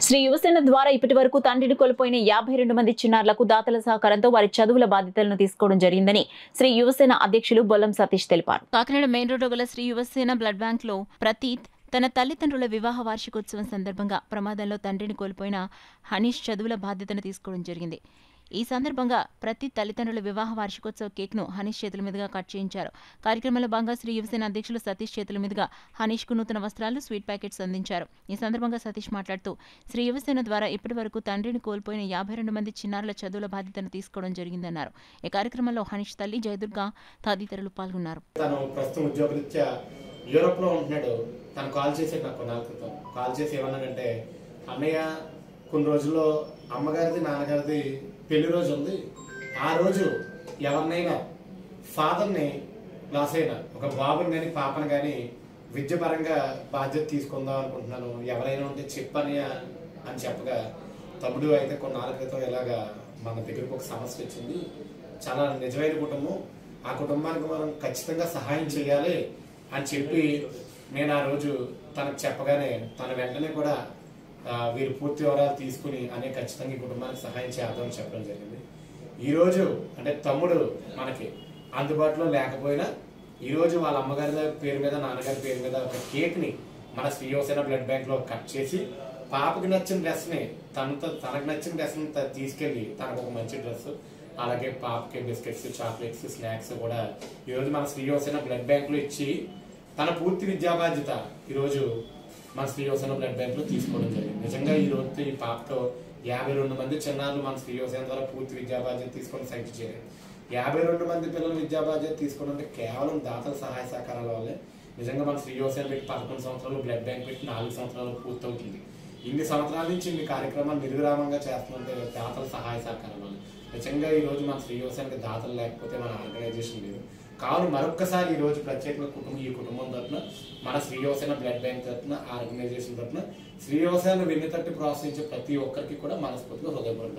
శ్రీ యువసేన ద్వారా ఇప్పటి వరకు తండ్రిని కోల్పోయిన 52 మంది చిన్నారులకు దాతల సహకారంతో వారి చదువుల బాధ్యతలను తీసుకోవడం జరిగిందని శ్రీ యువసేన అధ్యక్షులు బొల్లం సతీష్ తెలిపారు. కాకినాడ మెయిన్ రోడ్డు గల శ్రీ యువసేన బ్లడ్ బ్యాంక్ లో ప్రతీత్ తన తల్లిదండ్రుల వివాహ వార్షికోత్సవం సందర్భంగా ప్రమాదంలో తండ్రిని కోల్పోయిన హనీష్ చదువుల బాధ్యతను తీసుకోవడం జరిగింది. ఈ సందర్భంగా ప్రతి తల్లిదండ్రుల వివాహ వార్షికోత్సవ కేక్ ను హనీష్ చేతుల మీదుగా కట్ చేయించారు. కార్యక్రమంలో భాగంగా శ్రీ యువసేన అధ్యక్షులు సతీష్ చేతుల మీదుగా హనీష్ కు నూతన వస్త్రాలు, స్వీట్ ప్యాకెట్స్ అందించారు. ఈ సందర్భంగా సతీష్ మాట్లాడుతూ శ్రీ యువసేన ద్వారా ఇప్పటి వరకు తండ్రిని కోల్పోయిన 52 మంది చిన్నారుల చదువుల బాధ్యతను తీసుకోవడం జరిగిందన్నారు. ఈ కార్యక్రమంలో హనీష్ తల్లి జయదుర్గ తదితరులు పాల్గొన్నారు. తను ప్రస్తుతం ఉద్యోగరీత్యా యూరోప్ లో ఉంటున్నాడు. తను కాల్ చేసి నాకు కొన్నాళ్ళ క్రితం కాల్ చేసి ఏమన్నాడంటే, అన్నయ్య కొన్ని రోజుల్లో అమ్మగారిది నాన్నగారిది పెళ్లి రోజు ఉంది. ఆ రోజు ఎవరినైనా ఫాదర్ని లాస్ అయినా ఒక బాబుని కానీ పాపను కానీ విద్యపరంగా బాధ్యత తీసుకుందాం అనుకుంటున్నాను, ఎవరైనా ఉంటే చెప్పని అని చెప్పగా, తమ్ముడు అయితే కొన్నాళ్ళ క్రితం ఇలాగా మన దగ్గరకు ఒక సమస్య వచ్చింది, చాలా నిజమైన కుటుంబం, ఆ కుటుంబానికి మనం ఖచ్చితంగా సహాయం చేయాలి అని చెప్పి నేను ఆ రోజు తనకు చెప్పగానే తన వెంటనే కూడా వీరు పూర్తి వివరాలు తీసుకుని అనే ఖచ్చితంగా ఈ కుటుంబానికి సహాయం చేద్దామని చెప్పడం జరిగింది. ఈరోజు అంటే తమ్ముడు మనకి అందుబాటులో లేకపోయినా ఈరోజు వాళ్ళ అమ్మగారి పేరు మీద నాన్నగారి పేరు మీద ఒక కేక్ ని మన శ్రీ యువసేన బ్లడ్ బ్యాంక్ లో కట్ చేసి పాపకి నచ్చిన డ్రెస్ ని తనకు నచ్చిన డ్రెస్ ని తీసుకెళ్లి తనకు ఒక మంచి డ్రెస్, అలాగే పాపకి బిస్కెట్స్, చాక్లెట్స్, స్నాక్స్ కూడా ఈరోజు మన శ్రీ యువసేన బ్లడ్ బ్యాంక్ లో ఇచ్చి తన పూర్తి విద్యా బాధ్యత ఈరోజు మన శ్రీ యువసేన బ్లడ్ బ్యాంక్ లో తీసుకోవడం జరిగింది. నిజంగా ఈ రోజు ఈ పాపతో 52 మంది చిన్నారులు మన శ్రీ యువసేన ద్వారా పూర్తి విద్యా బాధ్యత తీసుకొని సంఖ్య చేరారు. 52 మంది పిల్లల విద్యా బాధ్యత తీసుకోవడం కేవలం దాతల సహాయ సహకారాల వల్లే. నిజంగా మన శ్రీ యువసేన పెట్టి 11 సంవత్సరాలు, బ్లడ్ బ్యాంక్ పెట్టి 4 సంవత్సరాలు పూర్తవుతుంది. ఇన్ని సంవత్సరాల నుంచి ఇన్ని కార్యక్రమాలు నిర్విరామంగా చేస్తుంటే దాతల సహాయ సహకారం వల్ల. నిజంగా ఈ రోజు మన శ్రీ యువసేనకి దాతలు లేకపోతే మన ఆర్గనైజేషన్ లేదు. కావున మరొక్కసారి ఈ రోజు ప్రత్యేకంగా ఈ కుటుంబం తరఫున మన శ్రీ యువసేన బ్లడ్ బ్యాంక్ తరఫున ఆర్గనైజేషన్ తరఫున శ్రీ యువసేన వెన్ను తట్టి ప్రోత్సహించే ప్రతి ఒక్కరికి కూడా మనస్ఫూర్తిగా హృదయపూర్వక